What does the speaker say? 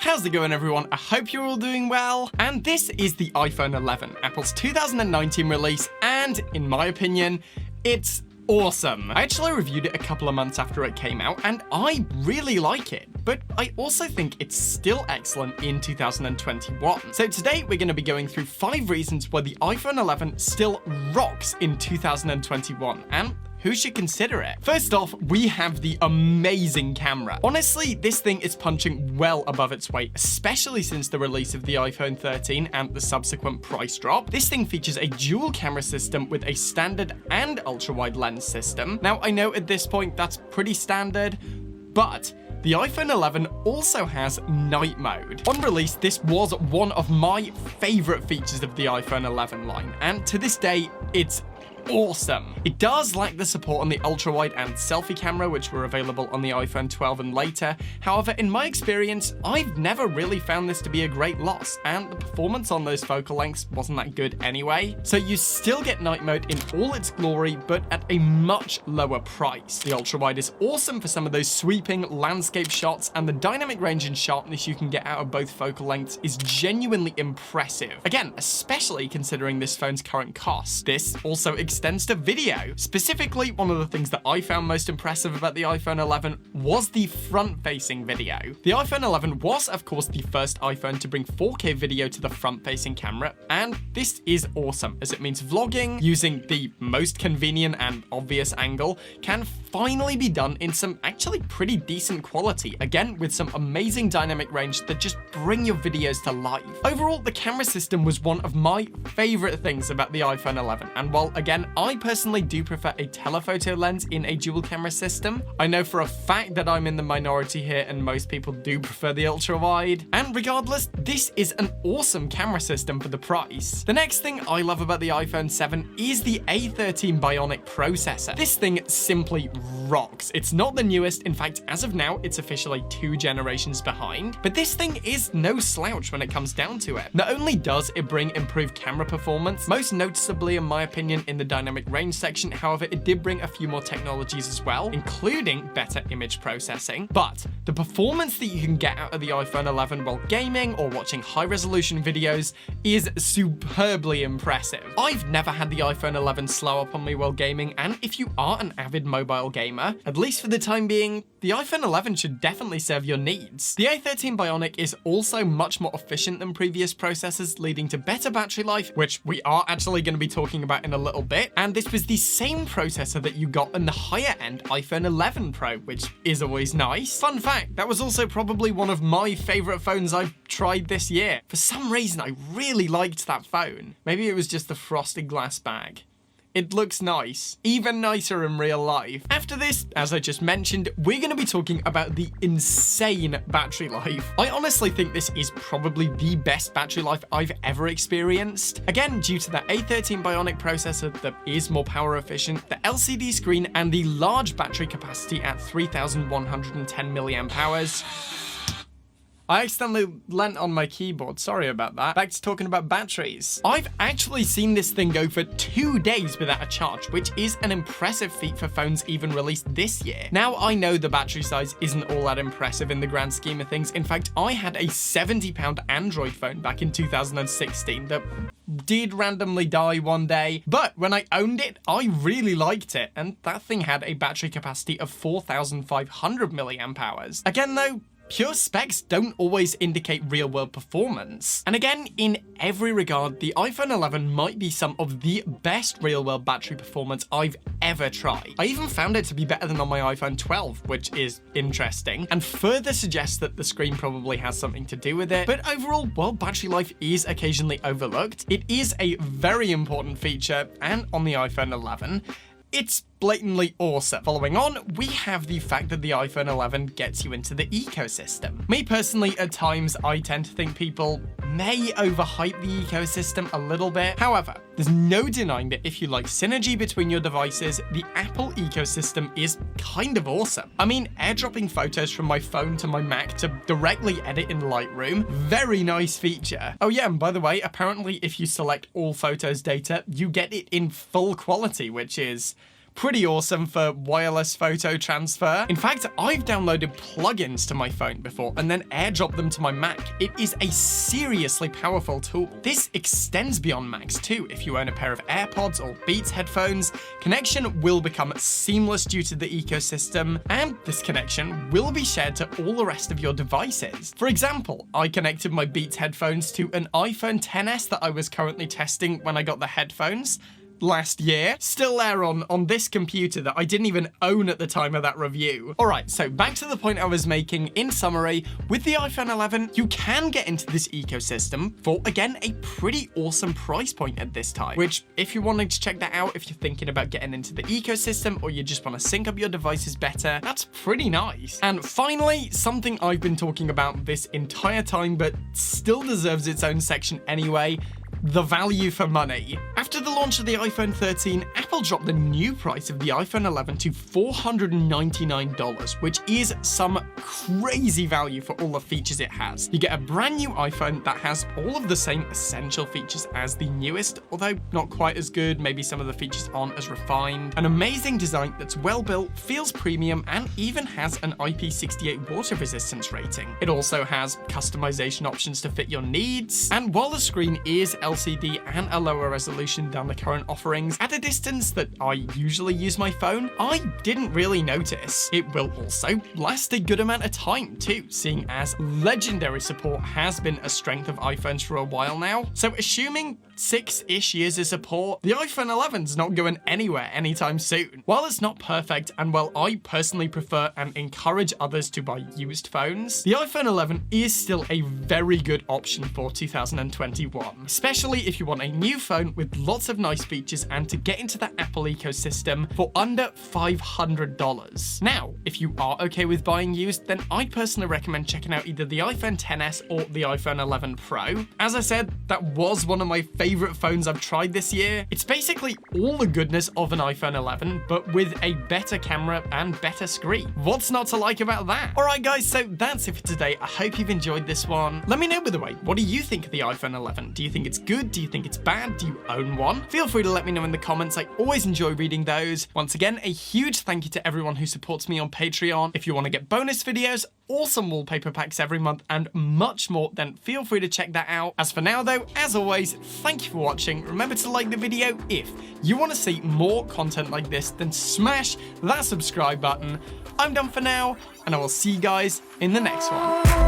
How's it going, everyone? I hope you're all doing well. And this is the iPhone 11, Apple's 2019 release, and in my opinion, it's awesome. I actually reviewed it a couple of months after it came out, and I really like it, but I also think it's still excellent in 2021. So today we're going to be going through 5 reasons why the iPhone 11 still rocks in 2021, and who should consider it? First off, we have the amazing camera. Honestly, this thing is punching well above its weight, especially since the release of the iPhone 13 and the subsequent price drop. This thing features a dual camera system with a standard and ultra-wide lens system. Now, I know at this point that's pretty standard, but the iPhone 11 also has night mode. On release, this was one of my favorite features of the iPhone 11 line, and to this day, it's awesome. It does lack the support on the ultra-wide and selfie camera, which were available on the iPhone 12 and later. However, in my experience, I've never really found this to be a great loss, and the performance on those focal lengths wasn't that good anyway. So you still get night mode in all its glory, but at a much lower price. The ultra-wide is awesome for some of those sweeping landscape shots, and the dynamic range and sharpness you can get out of both focal lengths is genuinely impressive. Again, especially considering this phone's current cost. This also extends to video. Specifically, one of the things that I found most impressive about the iPhone 11 was the front-facing video. The iPhone 11 was, of course, the first iPhone to bring 4K video to the front-facing camera, and this is awesome, as it means vlogging using the most convenient and obvious angle can finally be done in some actually pretty decent quality, again with some amazing dynamic range that just bring your videos to life. Overall, the camera system was one of my favorite things about the iPhone 11, and while again I personally do prefer a telephoto lens in a dual camera system, I know for a fact that I'm in the minority here and most people do prefer the ultra wide, and regardless, this is an awesome camera system for the price. The next thing I love about the iPhone 7 is the A13 Bionic processor. This thing simply rocks. It's not the newest, in fact as of now it's officially 2 generations behind, but this thing is no slouch when it comes down to it. Not only does it bring improved camera performance, most noticeably in my opinion in the dynamic range section, however it did bring a few more technologies as well, including better image processing, but the performance that you can get out of the iPhone 11 while gaming or watching high resolution videos is superbly impressive. I've never had the iPhone 11 slow up on me while gaming, and if you are an avid mobile gamer, at least for the time being, the iPhone 11 should definitely serve your needs. The A13 Bionic is also much more efficient than previous processors, leading to better battery life, which we are actually going to be talking about in a little bit, and this was the same processor that you got in the higher end iPhone 11 Pro, which is always nice. Fun fact, that was also probably one of my favorite phones I've tried this year. For some reason, I really liked that phone. Maybe it was just the frosted glass bag. It looks nice, even nicer in real life. After this, as I just mentioned, we're going to be talking about the insane battery life. I honestly think this is probably the best battery life I've ever experienced. Again, due to the A13 Bionic processor that is more power efficient, the LCD screen, and the large battery capacity at 3110 milliamp hours. I accidentally leant on my keyboard, sorry about that. Back to talking about batteries. I've actually seen this thing go for 2 days without a charge, which is an impressive feat for phones even released this year. Now, I know the battery size isn't all that impressive in the grand scheme of things. In fact, I had a £70 Android phone back in 2016 that did randomly die one day, but when I owned it, I really liked it, and that thing had a battery capacity of 4500 milliamp hours. Again though, pure specs don't always indicate real-world performance. And again, in every regard, the iPhone 11 might be some of the best real-world battery performance I've ever tried. I even found it to be better than on my iPhone 12, which is interesting, and further suggests that the screen probably has something to do with it. But overall, while battery life is occasionally overlooked, it is a very important feature, and on the iPhone 11, it's blatantly awesome. Following on, we have the fact that the iPhone 11 gets you into the ecosystem. Me personally, at times, I tend to think people may overhype the ecosystem a little bit. However, there's no denying that if you like synergy between your devices, the Apple ecosystem is kind of awesome. I mean, airdropping photos from my phone to my Mac to directly edit in Lightroom, very nice feature. Oh yeah, and by the way, apparently if you select all photos data, you get it in full quality, which is pretty awesome for wireless photo transfer. In fact, I've downloaded plugins to my phone before and then airdropped them to my Mac. It is a seriously powerful tool. This extends beyond Macs too. If you own a pair of AirPods or Beats headphones, connection will become seamless due to the ecosystem, and this connection will be shared to all the rest of your devices. For example, I connected my Beats headphones to an iPhone XS that I was currently testing when I got the headphones last year, still there on this computer that I didn't even own at the time of that review. Alright, so back to the point I was making. In summary, with the iPhone 11, you can get into this ecosystem for, again, a pretty awesome price point at this time, which, if you're wanting to check that out, if you're thinking about getting into the ecosystem or you just want to sync up your devices better, that's pretty nice. And finally, something I've been talking about this entire time, but still deserves its own section anyway, the value for money. After the launch of the iPhone 13, Apple dropped the new price of the iPhone 11 to $499, which is some crazy value for all the features it has. You get a brand new iPhone that has all of the same essential features as the newest, although not quite as good, maybe some of the features aren't as refined. An amazing design that's well built, feels premium, and even has an IP68 water resistance rating. It also has customization options to fit your needs, and while the screen is LCD and a lower resolution than the current offerings, at a distance that I usually use my phone, I didn't really notice. It will also last a good amount of time too, seeing as legendary support has been a strength of iPhones for a while now. So assuming 6-ish years of support, the iPhone 11's not going anywhere anytime soon. While it's not perfect, and while I personally prefer and encourage others to buy used phones, the iPhone 11 is still a very good option for 2021, especially if you want a new phone with lots of nice features and to get into the Apple ecosystem for under $500. Now, if you are okay with buying used, then I'd personally recommend checking out either the iPhone XS or the iPhone 11 Pro. As I said, that was one of my favorite phones I've tried this year. It's basically all the goodness of an iPhone 11, but with a better camera and better screen. What's not to like about that? Alright guys, so that's it for today. I hope you've enjoyed this one. Let me know, by the way, what do you think of the iPhone 11? Do you think it's good? Do you think it's bad? Do you own one? Feel free to let me know in the comments. I always enjoy reading those. Once again, a huge thank you to everyone who supports me on Patreon. If you want to get bonus videos, awesome wallpaper packs every month, and much more, then feel free to check that out. As for now though, as always, thank you for watching. Remember to like the video. If you want to see more content like this, then smash that subscribe button. I'm done for now, and I will see you guys in the next one.